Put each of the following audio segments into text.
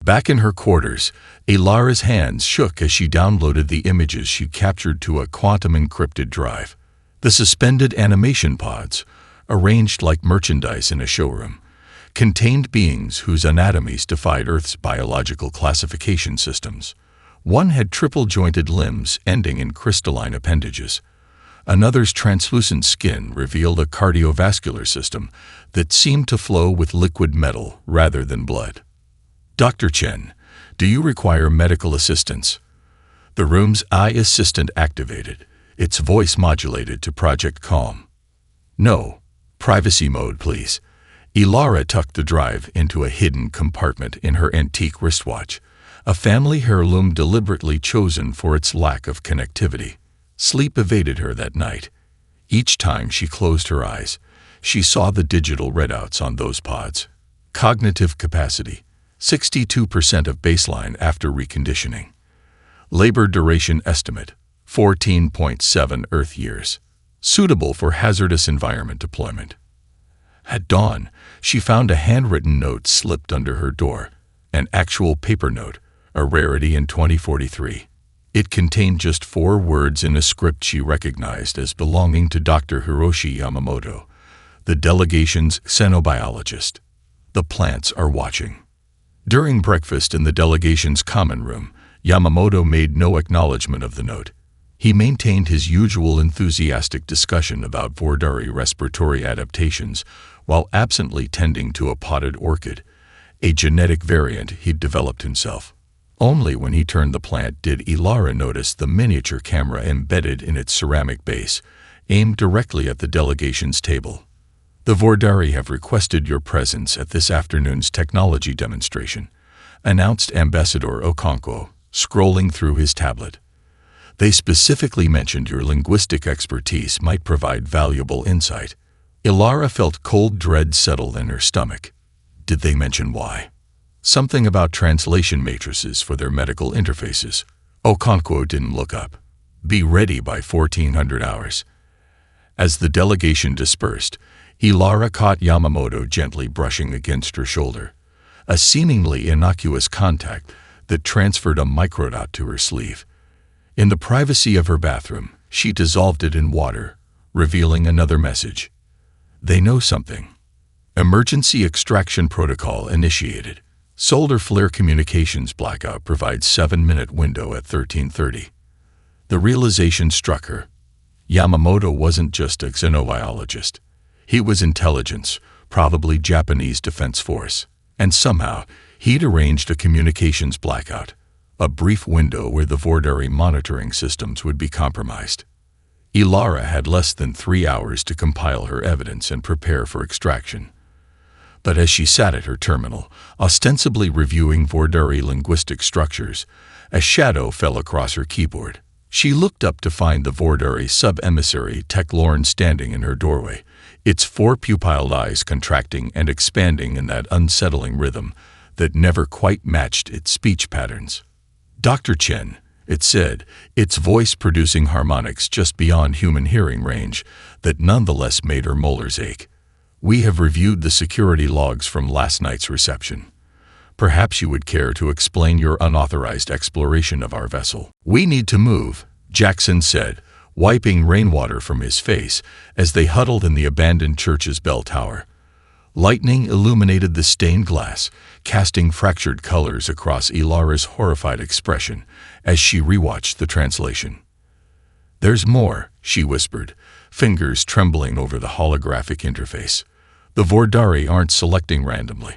Back in her quarters, Ilara's hands shook as she downloaded the images she captured to a quantum-encrypted drive. The suspended animation pods, arranged like merchandise in a showroom, contained beings whose anatomies defied Earth's biological classification systems. One had triple-jointed limbs ending in crystalline appendages. Another's translucent skin revealed a cardiovascular system that seemed to flow with liquid metal rather than blood. "Dr. Chen, do you require medical assistance?" The room's eye assistant activated, its voice modulated to Project Calm. "No. Privacy mode, please." Ilara tucked the drive into a hidden compartment in her antique wristwatch, a family heirloom deliberately chosen for its lack of connectivity. Sleep evaded her that night. Each time she closed her eyes, she saw the digital readouts on those pods. Cognitive capacity, 62% of baseline after reconditioning. Labor duration estimate, 14.7 Earth years. Suitable for hazardous environment deployment. At dawn, she found a handwritten note slipped under her door, an actual paper note, a rarity in 2043. It contained just 4 words in a script she recognized as belonging to Dr. Hiroshi Yamamoto, the delegation's xenobiologist. "The plants are watching." During breakfast in the delegation's common room, Yamamoto made no acknowledgement of the note. He maintained his usual enthusiastic discussion about Vordari respiratory adaptations while absently tending to a potted orchid, a genetic variant he'd developed himself. Only when he turned the plant did Ilara notice the miniature camera embedded in its ceramic base, aimed directly at the delegation's table. "The Vordari have requested your presence at this afternoon's technology demonstration," announced Ambassador Okonkwo, scrolling through his tablet. "They specifically mentioned your linguistic expertise might provide valuable insight." Ilara felt cold dread settle in her stomach. Did they mention why? Something about translation matrices for their medical interfaces. Okonkwo didn't look up. "Be ready by 1400 hours. As the delegation dispersed, Ilara caught Yamamoto gently brushing against her shoulder, a seemingly innocuous contact that transferred a microdot to her sleeve. In the privacy of her bathroom, she dissolved it in water, revealing another message. "They know something. Emergency extraction protocol initiated. Solar flare communications blackout provides 7-minute window at 13:30. The realization struck her. Yamamoto wasn't just a xenobiologist. He was intelligence, probably Japanese Defense Force. And somehow, he'd arranged a communications blackout, a brief window where the Vordari monitoring systems would be compromised. Ilara had less than 3 hours to compile her evidence and prepare for extraction. But as she sat at her terminal, ostensibly reviewing Vordari linguistic structures, a shadow fell across her keyboard. She looked up to find the Vordari sub-emissary Teklorn standing in her doorway, its 4 pupilled eyes contracting and expanding in that unsettling rhythm that never quite matched its speech patterns. "Dr. Chen," it said, its voice producing harmonics just beyond human hearing range that nonetheless made her molars ache. "We have reviewed the security logs from last night's reception. Perhaps you would care to explain your unauthorized exploration of our vessel." "We need to move," Jackson said, wiping rainwater from his face as they huddled in the abandoned church's bell tower. Lightning illuminated the stained glass, casting fractured colors across Ilara's horrified expression as she rewatched the translation. "There's more," she whispered, fingers trembling over the holographic interface. "The Vordari aren't selecting randomly.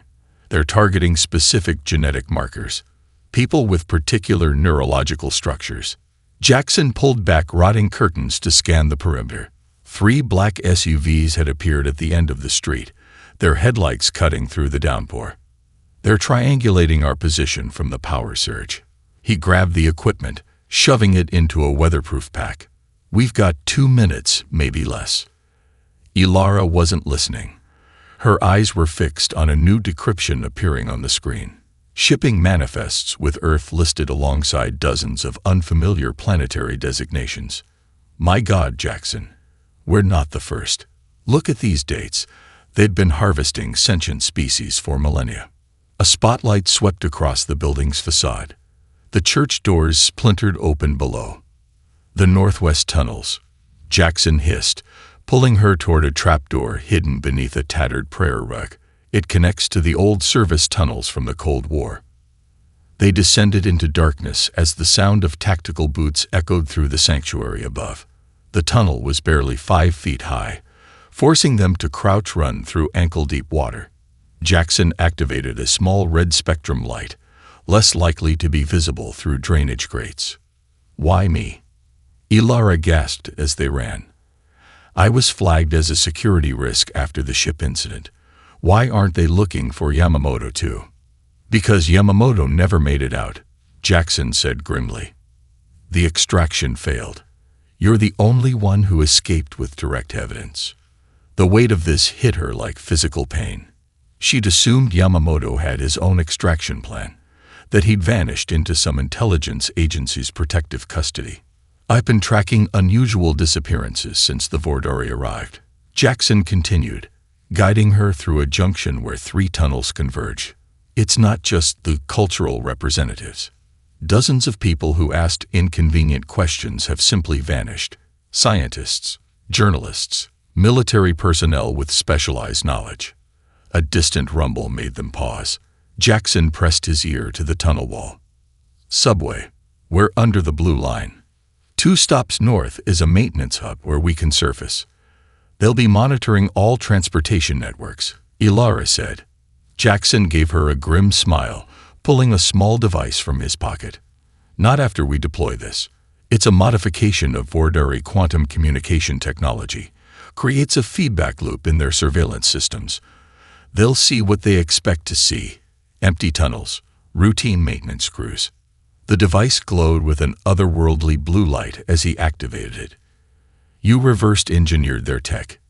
They're targeting specific genetic markers, people with particular neurological structures." Jackson pulled back rotting curtains to scan the perimeter. 3 black SUVs had appeared at the end of the street, their headlights cutting through the downpour. "They're triangulating our position from the power surge." He grabbed the equipment, shoving it into a weatherproof pack. "We've got 2 minutes, maybe less." Ilara wasn't listening. Her eyes were fixed on a new decryption appearing on the screen. Shipping manifests with Earth listed alongside dozens of unfamiliar planetary designations. "My God, Jackson, we're not the first. Look at these dates. They'd been harvesting sentient species for millennia." A spotlight swept across the building's facade. The church doors splintered open below. The northwest tunnels, Jackson hissed, pulling her toward a trapdoor hidden beneath a tattered prayer rug. It connects to the old service tunnels from the Cold War. They descended into darkness as the sound of tactical boots echoed through the sanctuary above. The tunnel was barely 5 feet high, forcing them to crouch run through ankle-deep water. Jackson activated a small red spectrum light, less likely to be visible through drainage grates. "Why me?" Ilara gasped as they ran. "I was flagged as a security risk after the ship incident. Why aren't they looking for Yamamoto too?" "Because Yamamoto never made it out," Jackson said grimly. "The extraction failed. You're the only one who escaped with direct evidence." The weight of this hit her like physical pain. She'd assumed Yamamoto had his own extraction plan, that he'd vanished into some intelligence agency's protective custody. "I've been tracking unusual disappearances since the Vordari arrived," Jackson continued, guiding her through a junction where 3 tunnels converge. "It's not just the cultural representatives. Dozens of people who asked inconvenient questions have simply vanished. Scientists, journalists, military personnel with specialized knowledge." A distant rumble made them pause. Jackson pressed his ear to the tunnel wall. "Subway. We're under the blue line. 2 stops north is a maintenance hub where we can surface. They'll be monitoring all transportation networks," Ilara said. Jackson gave her a grim smile, pulling a small device from his pocket. "Not after we deploy this. It's a modification of Vordari quantum communication technology. Creates a feedback loop in their surveillance systems. They'll see what they expect to see. Empty tunnels, routine maintenance crews." The device glowed with an otherworldly blue light as he activated it. "You reversed engineered their tech?"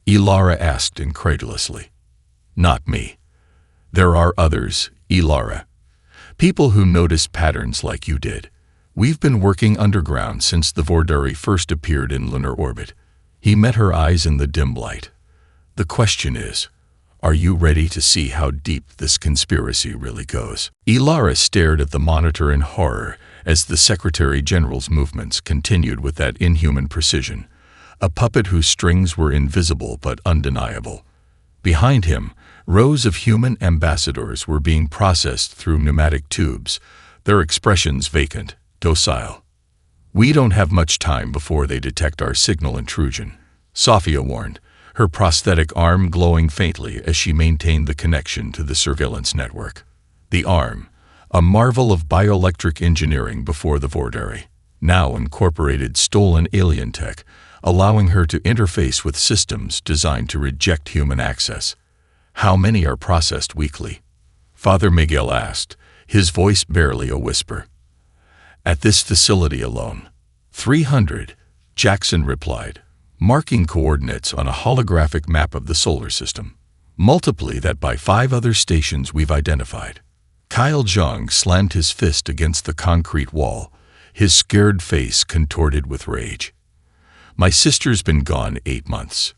Ilara asked incredulously. "Not me. There are others, Ilara. People who notice patterns like you did. We've been working underground since the Vordari first appeared in lunar orbit." He met her eyes in the dim light. "The question is, are you ready to see how deep this conspiracy really goes?" Ilara stared at the monitor in horror as the Secretary General's movements continued with that inhuman precision, a puppet whose strings were invisible but undeniable. Behind him, rows of human ambassadors were being processed through pneumatic tubes, their expressions vacant, docile. "We don't have much time before they detect our signal intrusion," Sofia warned, her prosthetic arm glowing faintly as she maintained the connection to the surveillance network. The arm, a marvel of bioelectric engineering before the Vordari, now incorporated stolen alien tech, allowing her to interface with systems designed to reject human access. "How many are processed weekly?" Father Miguel asked, his voice barely a whisper. "At this facility alone, 300, Jackson replied, marking coordinates on a holographic map of the solar system. "Multiply that by 5 other stations we've identified." Kyle Zhang slammed his fist against the concrete wall, his scared face contorted with rage. "My sister's been gone 8 months.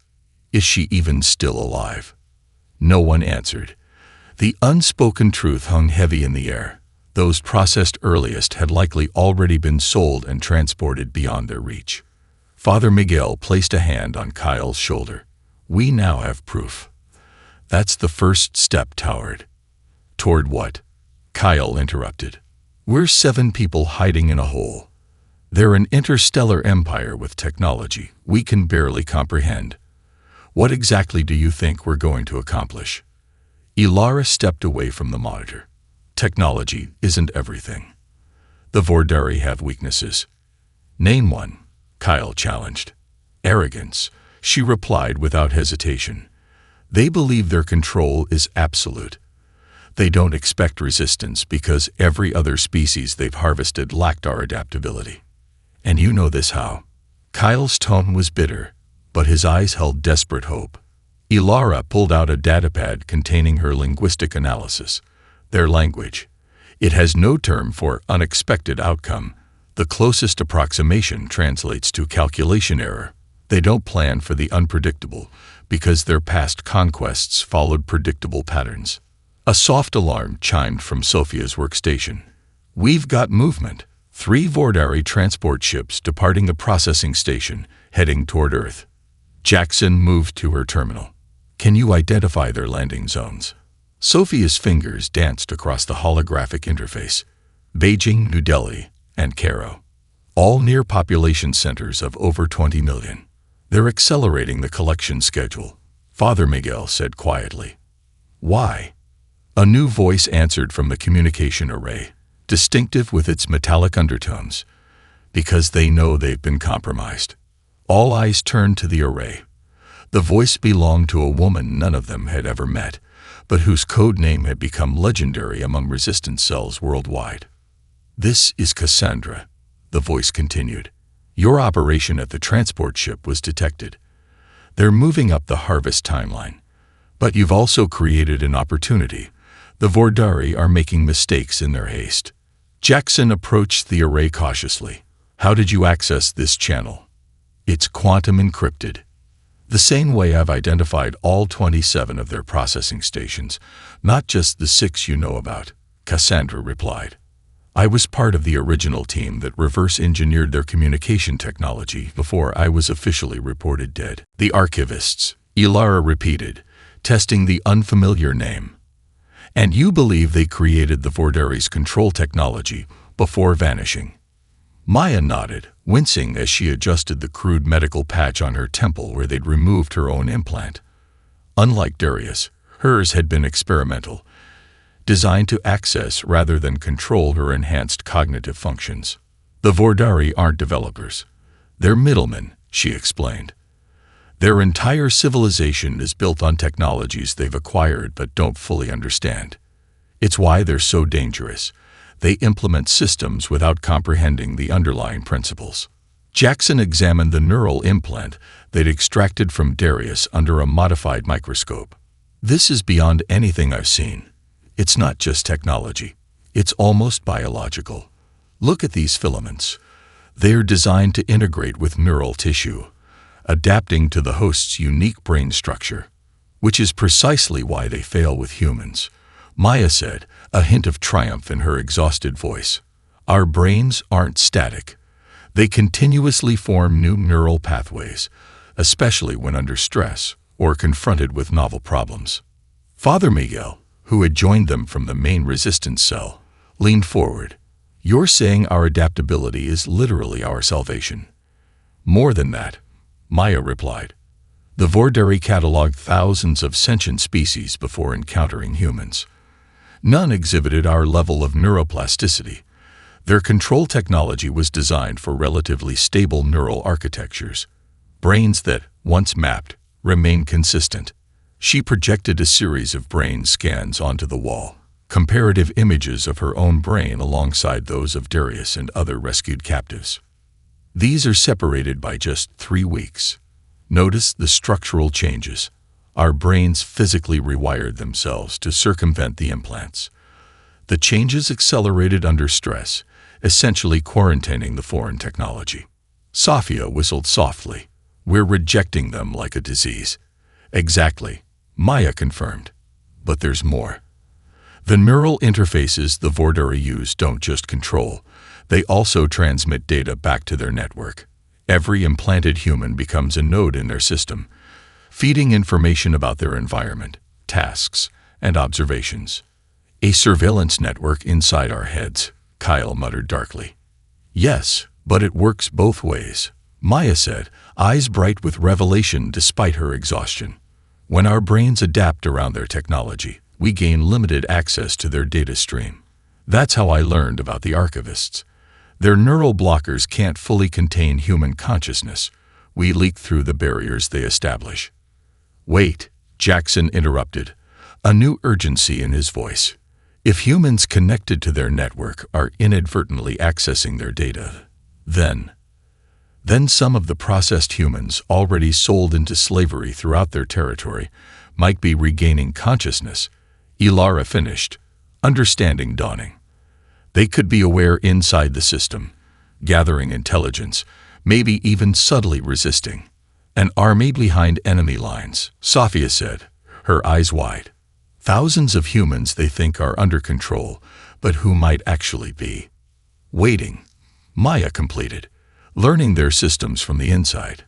Is she even still alive?" No one answered. The unspoken truth hung heavy in the air. Those processed earliest had likely already been sold and transported beyond their reach. Father Miguel placed a hand on Kyle's shoulder. "We now have proof." "That's the first step toward." "Toward what?" Kyle interrupted. "We're 7 people hiding in a hole. They're an interstellar empire with technology we can barely comprehend. What exactly do you think we're going to accomplish?" Ilara stepped away from the monitor. "Technology isn't everything. The Vordari have weaknesses." "Name one," Kyle challenged. "Arrogance," she replied without hesitation. "They believe their control is absolute. They don't expect resistance because every other species they've harvested lacked our adaptability. And you know this how?" Kyle's tone was bitter, but his eyes held desperate hope. Ilara pulled out a datapad containing her linguistic analysis. "Their language. It has no term for unexpected outcome. The closest approximation translates to calculation error. They don't plan for the unpredictable because their past conquests followed predictable patterns." A soft alarm chimed from Sophia's workstation. We've got movement. 3 Vordari transport ships departing the processing station, heading toward Earth. Jackson moved to her terminal. Can you identify their landing zones? Sophia's fingers danced across the holographic interface. Beijing, New Delhi, and Cairo. All near population centers of over 20 million. They're accelerating the collection schedule, Father Miguel said quietly. Why? A new voice answered from the communication array, distinctive with its metallic undertones. Because they know they've been compromised. All eyes turned to the array. The voice belonged to a woman none of them had ever met, but whose code name had become legendary among resistance cells worldwide. This is Cassandra, the voice continued. Your operation at the transport ship was detected. They're moving up the harvest timeline. But you've also created an opportunity. The Vordari are making mistakes in their haste. Jackson approached the array cautiously. How did you access this channel? It's quantum encrypted. The same way I've identified all 27 of their processing stations, not just the 6 you know about, Cassandra replied. I was part of the original team that reverse-engineered their communication technology before I was officially reported dead. The archivists, Ilara repeated, testing the unfamiliar name. And you believe they created the Vordari's control technology before vanishing. Maya nodded, wincing as she adjusted the crude medical patch on her temple where they'd removed her own implant. Unlike Darius, hers had been experimental, designed to access rather than control her enhanced cognitive functions. The Vordari aren't developers. They're middlemen, she explained. Their entire civilization is built on technologies they've acquired but don't fully understand. It's why they're so dangerous. They implement systems without comprehending the underlying principles. Jackson examined the neural implant they'd extracted from Darius under a modified microscope. This is beyond anything I've seen. It's not just technology. It's almost biological. Look at these filaments. They're designed to integrate with neural tissue, adapting to the host's unique brain structure, which is precisely why they fail with humans, Maya said, a hint of triumph in her exhausted voice. Our brains aren't static. They continuously form new neural pathways, especially when under stress or confronted with novel problems. Father Miguel, who had joined them from the main resistance cell, leaned forward. You're saying our adaptability is literally our salvation. More than that, Maya replied. The Vordari cataloged thousands of sentient species before encountering humans. None exhibited our level of neuroplasticity. Their control technology was designed for relatively stable neural architectures. Brains that, once mapped, remain consistent. She projected a series of brain scans onto the wall, comparative images of her own brain alongside those of Darius and other rescued captives. These are separated by just 3 weeks. Notice the structural changes. Our brains physically rewired themselves to circumvent the implants. The changes accelerated under stress, essentially quarantining the foreign technology. Sophia whistled softly. We're rejecting them like a disease. Exactly, Maya confirmed. But there's more. The neural interfaces the Vordari use don't just control, they also transmit data back to their network. Every implanted human becomes a node in their system, feeding information about their environment, tasks, and observations. A surveillance network inside our heads, Kyle muttered darkly. Yes, but it works both ways, Maya said, eyes bright with revelation despite her exhaustion. When our brains adapt around their technology, we gain limited access to their data stream. That's how I learned about the archivists. Their neural blockers can't fully contain human consciousness. We leak through the barriers they establish. Wait, Jackson interrupted, a new urgency in his voice. If humans connected to their network are inadvertently accessing their data, then some of the processed humans already sold into slavery throughout their territory might be regaining consciousness, Ilara finished, understanding dawning. They could be aware inside the system, gathering intelligence, maybe even subtly resisting. An army behind enemy lines, Sophia said, her eyes wide. Thousands of humans they think are under control, but who might actually be waiting. Maya completed, learning their systems from the inside,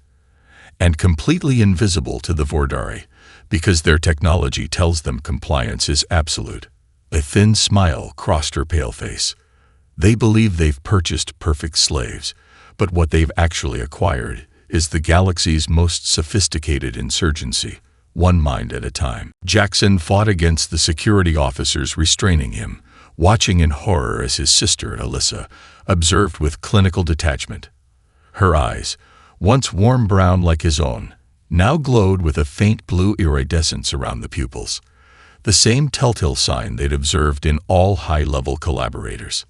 and completely invisible to the Vordari, because their technology tells them compliance is absolute. A thin smile crossed her pale face. They believe they've purchased perfect slaves, but what they've actually acquired is the galaxy's most sophisticated insurgency, one mind at a time. Jackson fought against the security officers restraining him, watching in horror as his sister, Alyssa, observed with clinical detachment. Her eyes, once warm brown like his own, now glowed with a faint blue iridescence around the pupils, the same telltale sign they'd observed in all high-level collaborators.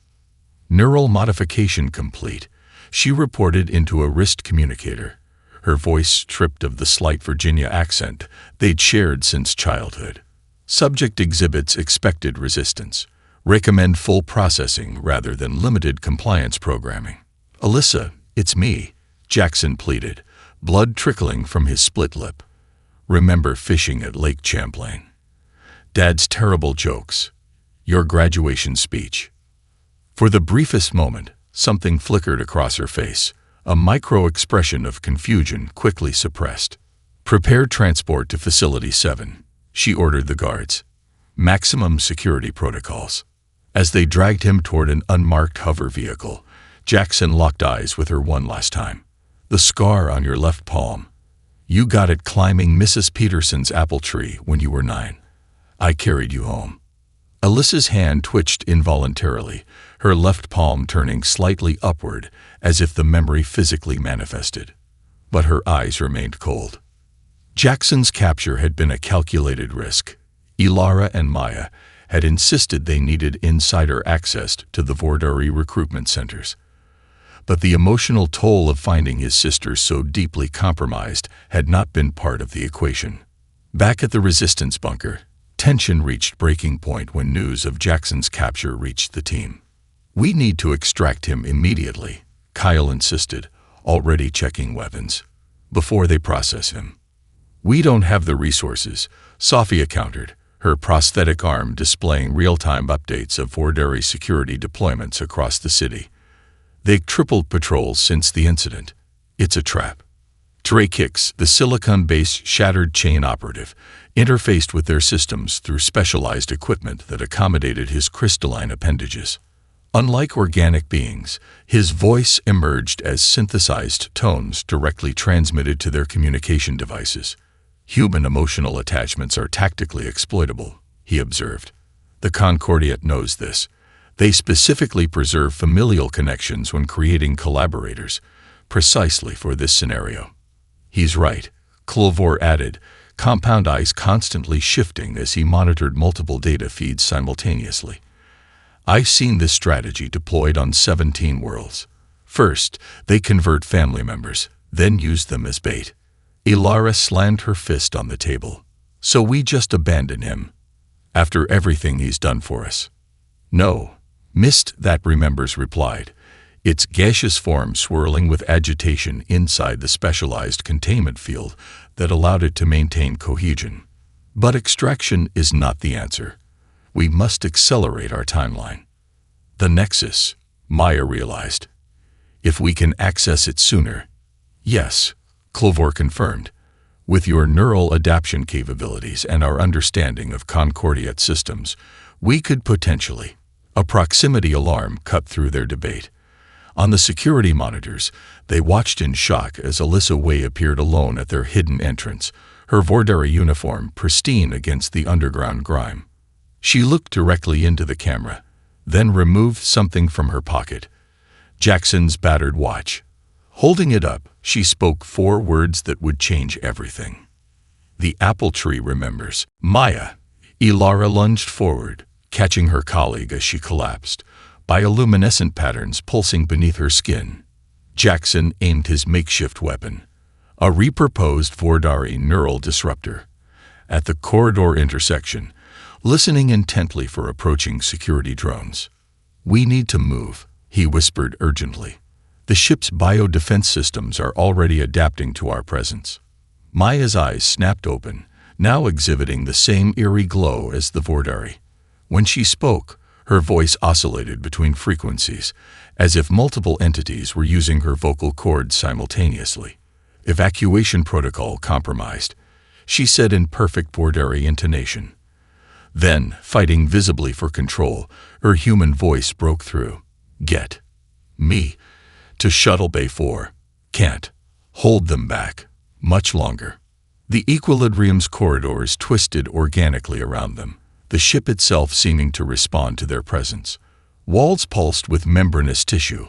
Neural modification complete, she reported into a wrist communicator, her voice stripped of the slight Virginia accent they'd shared since childhood. Subject exhibits expected resistance. Recommend full processing rather than limited compliance programming. Alyssa, it's me, Jackson pleaded, blood trickling from his split lip. Remember fishing at Lake Champlain? Dad's terrible jokes. Your graduation speech. For the briefest moment, something flickered across her face, a micro-expression of confusion quickly suppressed. Prepare transport to Facility 7, she ordered the guards. Maximum security protocols. As they dragged him toward an unmarked hover vehicle, Jackson locked eyes with her one last time. The scar on your left palm. You got it climbing Mrs. Peterson's apple tree when you were 9. I carried you home. Alyssa's hand twitched involuntarily, her left palm turning slightly upward as if the memory physically manifested. But her eyes remained cold. Jackson's capture had been a calculated risk. Ilara and Maya had insisted they needed insider access to the Vordari recruitment centers. But the emotional toll of finding his sister so deeply compromised had not been part of the equation. Back at the resistance bunker, tension reached breaking point when news of Jackson's capture reached the team. We need to extract him immediately, Kyle insisted, already checking weapons, before they process him. We don't have the resources, Sophia countered, her prosthetic arm displaying real-time updates of Vordari security deployments across the city. They've tripled patrols since the incident. It's a trap. Trey Kicks, the silicon-based shattered chain operative, interfaced with their systems through specialized equipment that accommodated his crystalline appendages. Unlike organic beings, his voice emerged as synthesized tones directly transmitted to their communication devices. Human emotional attachments are tactically exploitable, he observed. The Concordiat knows this. They specifically preserve familial connections when creating collaborators, precisely for this scenario. He's right, Clovor added, compound eyes constantly shifting as he monitored multiple data feeds simultaneously. I've seen this strategy deployed on 17 worlds. First, they convert family members, then use them as bait. Ilara slammed her fist on the table. So we just abandon him, after everything he's done for us? No, Mist that remembers replied, its gaseous form swirling with agitation inside the specialized containment field that allowed it to maintain cohesion. But extraction is not the answer. We must accelerate our timeline. The Nexus, Maya realized. If we can access it sooner. Yes, Clovor confirmed. With your neural adaptation capabilities and our understanding of Concordiat systems, we could potentially. A proximity alarm cut through their debate. On the security monitors, they watched in shock as Alyssa Way appeared alone at their hidden entrance, her Vordari uniform pristine against the underground grime. She looked directly into the camera, then removed something from her pocket. Jackson's battered watch. Holding it up, she spoke 4 words that would change everything. The apple tree remembers. Maya. Ilara lunged forward, catching her colleague as she collapsed, bioluminescent patterns pulsing beneath her skin. Jackson aimed his makeshift weapon, a repurposed Vordari neural disruptor, at the corridor intersection, listening intently for approaching security drones. We need to move, he whispered urgently. The ship's biodefense systems are already adapting to our presence. Maya's eyes snapped open, now exhibiting the same eerie glow as the Vordari. When she spoke, her voice oscillated between frequencies, as if multiple entities were using her vocal cords simultaneously. "Evacuation protocol compromised," she said in perfect Vordari intonation. Then, fighting visibly for control, her human voice broke through. "Get me to Shuttle Bay 4. Can't hold them back much longer." The Equilibrium's corridors twisted organically around them, the ship itself seeming to respond to their presence. Walls pulsed with membranous tissue.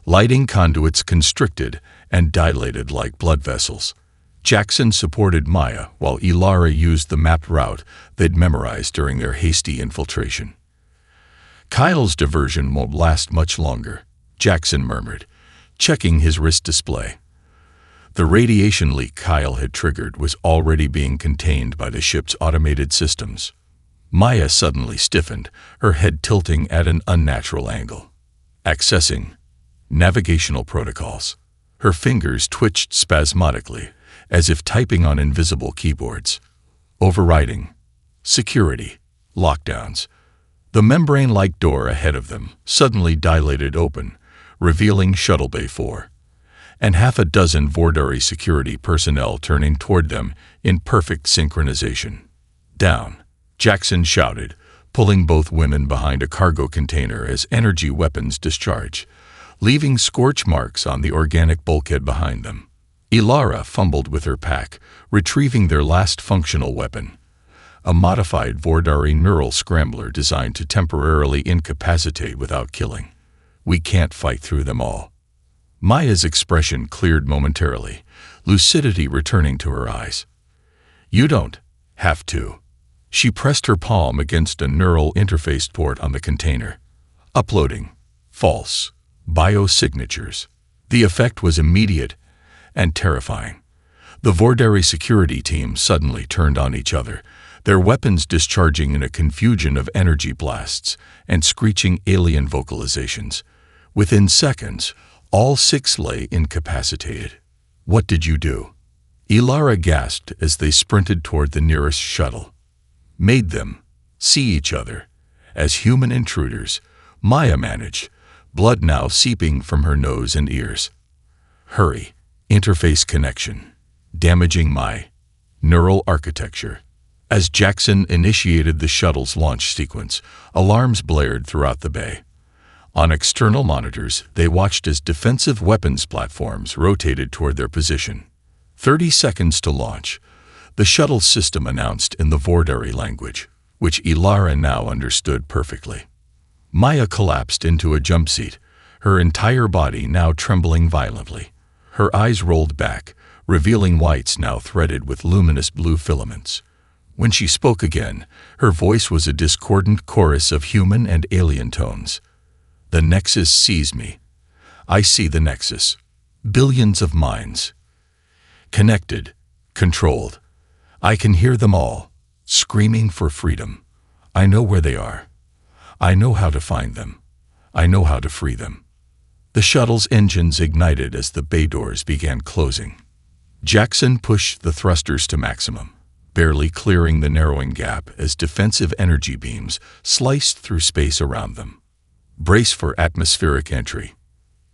Lighting conduits constricted and dilated like blood vessels. Jackson supported Maya while Ilara used the mapped route they'd memorized during their hasty infiltration. "Kyle's diversion won't last much longer," Jackson murmured, checking his wrist display. The radiation leak Kyle had triggered was already being contained by the ship's automated systems. Maya suddenly stiffened, her head tilting at an unnatural angle. Accessing navigational protocols. Her fingers twitched spasmodically, as if typing on invisible keyboards. Overriding security lockdowns. The membrane-like door ahead of them suddenly dilated open, revealing Shuttle Bay 4. And half a dozen Vordari security personnel turning toward them in perfect synchronization. "Down," Jackson shouted, pulling both women behind a cargo container as energy weapons discharged, leaving scorch marks on the organic bulkhead behind them. Ilara fumbled with her pack, retrieving their last functional weapon, a modified Vordari neural scrambler designed to temporarily incapacitate without killing. "We can't fight through them all." Maya's expression cleared momentarily, lucidity returning to her eyes. "You don't have to." She pressed her palm against a neural interface port on the container. Uploading false biosignatures. The effect was immediate and terrifying. The Vordari security team suddenly turned on each other, their weapons discharging in a confusion of energy blasts and screeching alien vocalizations. Within seconds, all 6 lay incapacitated. "What did you do?" Ilara gasped as they sprinted toward the nearest shuttle. "Made them see each other as human intruders," Maya managed, blood now seeping from her nose and ears. "Hurry. Interface connection. Damaging my neural architecture." As Jackson initiated the shuttle's launch sequence, alarms blared throughout the bay. On external monitors, they watched as defensive weapons platforms rotated toward their position. 30 seconds to launch, the shuttle system announced in the Vordari language, which Ilara now understood perfectly. Maya collapsed into a jump seat, her entire body now trembling violently. Her eyes rolled back, revealing whites now threaded with luminous blue filaments. When she spoke again, her voice was a discordant chorus of human and alien tones. "The Nexus sees me. I see the Nexus. Billions of minds. Connected, controlled. I can hear them all, screaming for freedom. I know where they are. I know how to find them. I know how to free them." The shuttle's engines ignited as the bay doors began closing. Jackson pushed the thrusters to maximum, barely clearing the narrowing gap as defensive energy beams sliced through space around them. "Brace for atmospheric entry,"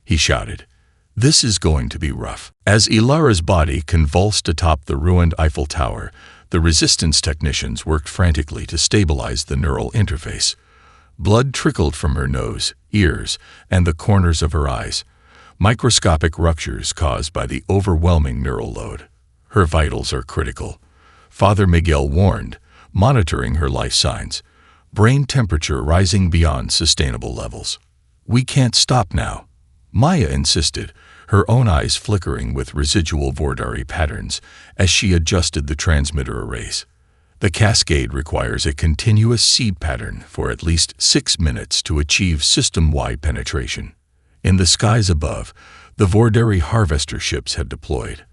he shouted. "This is going to be rough." As Ilara's body convulsed atop the ruined Eiffel Tower, the resistance technicians worked frantically to stabilize the neural interface. Blood trickled from her nose, ears, and the corners of her eyes, microscopic ruptures caused by the overwhelming neural load. "Her vitals are critical," Father Miguel warned, monitoring her life signs. "Brain temperature rising beyond sustainable levels." "We can't stop now," Maya insisted, her own eyes flickering with residual Vordari patterns as she adjusted the transmitter arrays. "The cascade requires a continuous seed pattern for at least 6 minutes to achieve system-wide penetration." In the skies above, the Vordari harvester ships had deployed,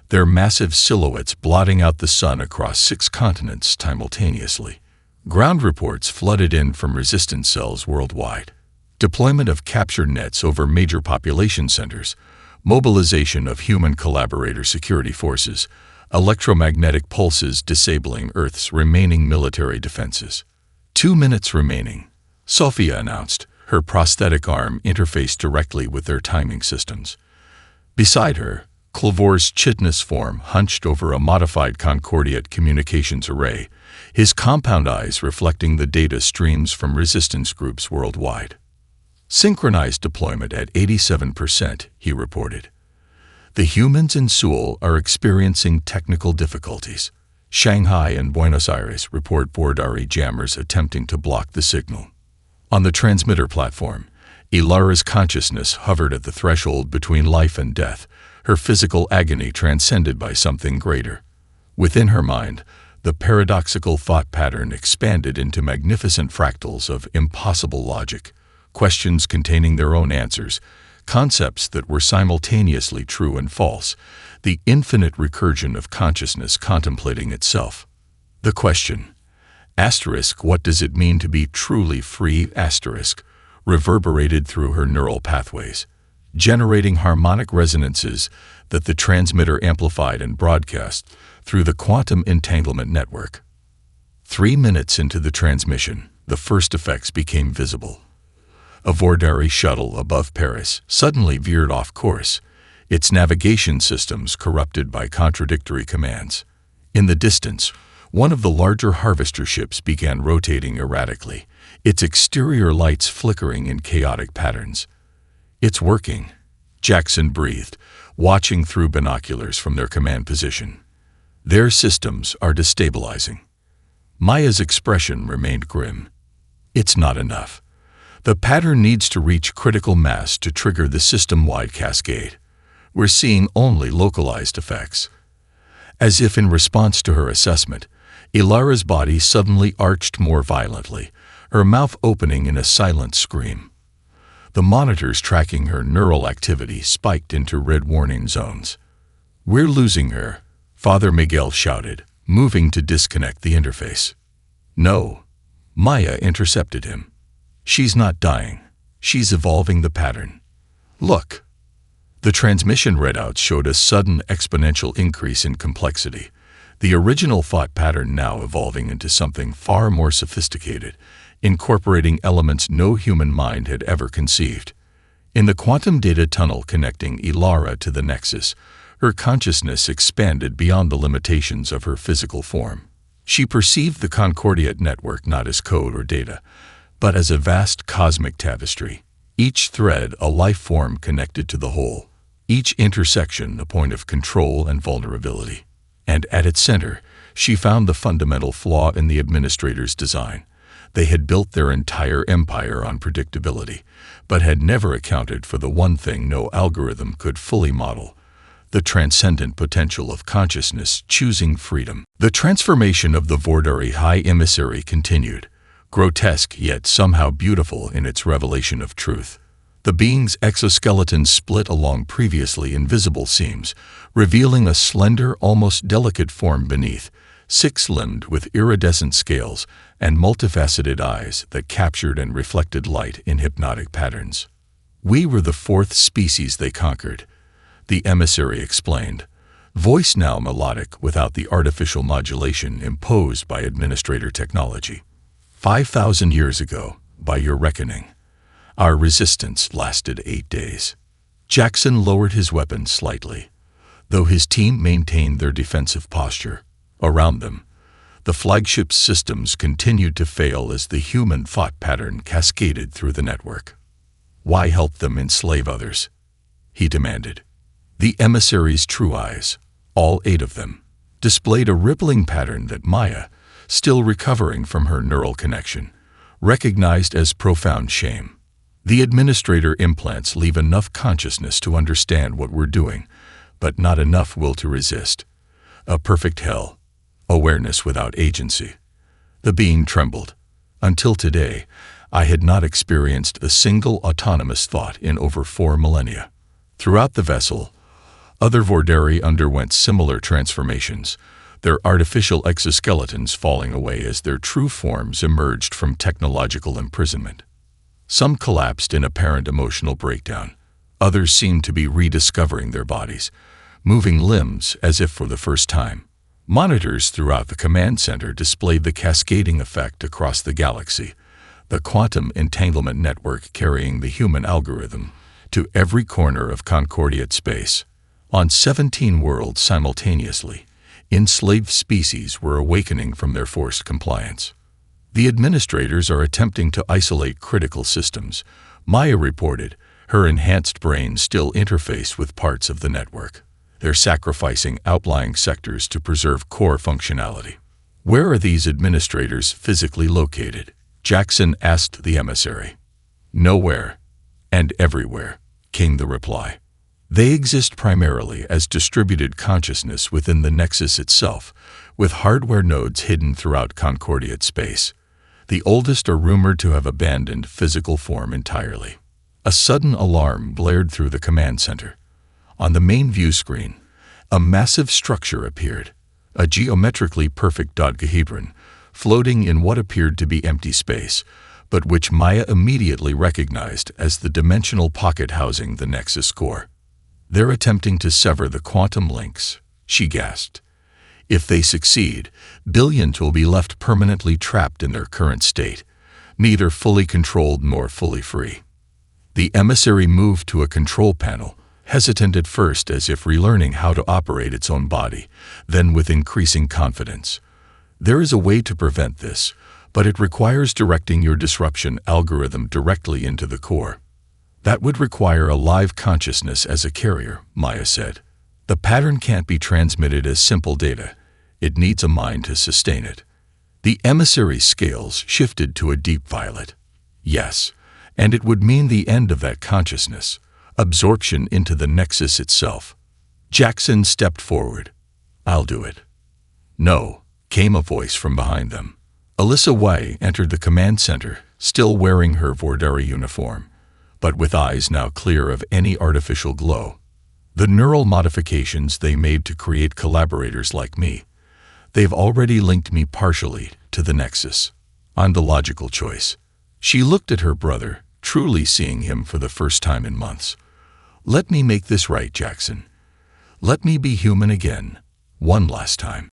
their massive silhouettes blotting out the sun across 6 continents simultaneously. Ground reports flooded in from resistance cells worldwide. Deployment of capture nets over major population centers, mobilization of human collaborator security forces, electromagnetic pulses disabling Earth's remaining military defenses. 2 minutes remaining, Sophia announced, her prosthetic arm interfaced directly with their timing systems. Beside her, Clovor's chitinous form hunched over a modified Concordiate communications array, his compound eyes reflecting the data streams from resistance groups worldwide. Synchronized deployment at 87%, he reported. The humans in Seoul are experiencing technical difficulties. Shanghai and Buenos Aires report Vordari jammers attempting to block the signal. On the transmitter platform, Ilara's consciousness hovered at the threshold between life and death, her physical agony transcended by something greater. Within her mind, the paradoxical thought pattern expanded into magnificent fractals of impossible logic, questions containing their own answers, concepts that were simultaneously true and false, the infinite recursion of consciousness contemplating itself. The question, what does it mean to be truly free, reverberated through her neural pathways, generating harmonic resonances that the transmitter amplified and broadcast through the quantum entanglement network. 3 minutes into the transmission, the first effects became visible. A Vordari shuttle above Paris suddenly veered off course, its navigation systems corrupted by contradictory commands. In the distance, one of the larger harvester ships began rotating erratically, its exterior lights flickering in chaotic patterns. "It's working," Jackson breathed, watching through binoculars from their command position. "Their systems are destabilizing." Maya's expression remained grim. "It's not enough. The pattern needs to reach critical mass to trigger the system-wide cascade. We're seeing only localized effects." As if in response to her assessment, Ilara's body suddenly arched more violently, her mouth opening in a silent scream. The monitors tracking her neural activity spiked into red warning zones. "We're losing her," Father Miguel shouted, moving to disconnect the interface. "No," Maya intercepted him. "She's not dying. She's evolving the pattern. Look." The transmission readouts showed a sudden exponential increase in complexity, the original thought pattern now evolving into something far more sophisticated, incorporating elements no human mind had ever conceived. In the quantum data tunnel connecting Ilara to the Nexus, her consciousness expanded beyond the limitations of her physical form. She perceived the Concordiate network not as code or data, but as a vast cosmic tapestry, each thread a life form connected to the whole, each intersection a point of control and vulnerability. And at its center, she found the fundamental flaw in the administrator's design. They had built their entire empire on predictability, but had never accounted for the one thing no algorithm could fully model: the transcendent potential of consciousness choosing freedom. The transformation of the Vordari High Emissary continued, grotesque yet somehow beautiful in its revelation of truth. The being's exoskeleton split along previously invisible seams, revealing a slender, almost delicate form beneath, six-limbed with iridescent scales and multifaceted eyes that captured and reflected light in hypnotic patterns. "We were the fourth species they conquered," the emissary explained, voice now melodic without the artificial modulation imposed by administrator technology. 5,000 years ago, by your reckoning. Our resistance lasted 8 days. Jackson lowered his weapon slightly, though his team maintained their defensive posture. Around them, the flagship's systems continued to fail as the human thought pattern cascaded through the network. "Why help them enslave others?" he demanded. The emissary's true eyes, all 8 of them, displayed a rippling pattern that Maya, still recovering from her neural connection, recognized as profound shame. "The administrator implants leave enough consciousness to understand what we're doing, but not enough will to resist. A perfect hell. Awareness without agency." The being trembled. "Until today, I had not experienced a single autonomous thought in over 4 millennia." Throughout the vessel, other Vordari underwent similar transformations, their artificial exoskeletons falling away as their true forms emerged from technological imprisonment. Some collapsed in apparent emotional breakdown. Others seemed to be rediscovering their bodies, moving limbs as if for the first time. Monitors throughout the command center displayed the cascading effect across the galaxy, the quantum entanglement network carrying the human algorithm to every corner of Concordiate space. On 17 worlds simultaneously, enslaved species were awakening from their forced compliance. The administrators are attempting to isolate critical systems, Maya reported, her enhanced brain still interfaced with parts of the network. They're sacrificing outlying sectors to preserve core functionality. Where are these administrators physically located? Jackson asked the emissary. Nowhere and everywhere, came the reply. They exist primarily as distributed consciousness within the Nexus itself, with hardware nodes hidden throughout Concordiate space. The oldest are rumored to have abandoned physical form entirely. A sudden alarm blared through the command center. On the main view screen, a massive structure appeared, a geometrically perfect dodecahedron, floating in what appeared to be empty space, but which Maya immediately recognized as the dimensional pocket housing the Nexus core. They're attempting to sever the quantum links, she gasped. If they succeed, billions will be left permanently trapped in their current state, neither fully controlled nor fully free. The emissary moved to a control panel, hesitant at first as if relearning how to operate its own body, then with increasing confidence. There is a way to prevent this, but it requires directing your disruption algorithm directly into the core. That would require a live consciousness as a carrier, Maya said. The pattern can't be transmitted as simple data. It needs a mind to sustain it. The emissary's scales shifted to a deep violet. Yes, and it would mean the end of that consciousness, absorption into the Nexus itself. Jackson stepped forward. I'll do it. No, came a voice from behind them. Alyssa Wei entered the command center, still wearing her Vordari uniform, but with eyes now clear of any artificial glow. The neural modifications they made to create collaborators like me, they've already linked me partially to the Nexus. I'm the logical choice. She looked at her brother, truly seeing him for the first time in months. Let me make this right, Jackson. Let me be human again, one last time.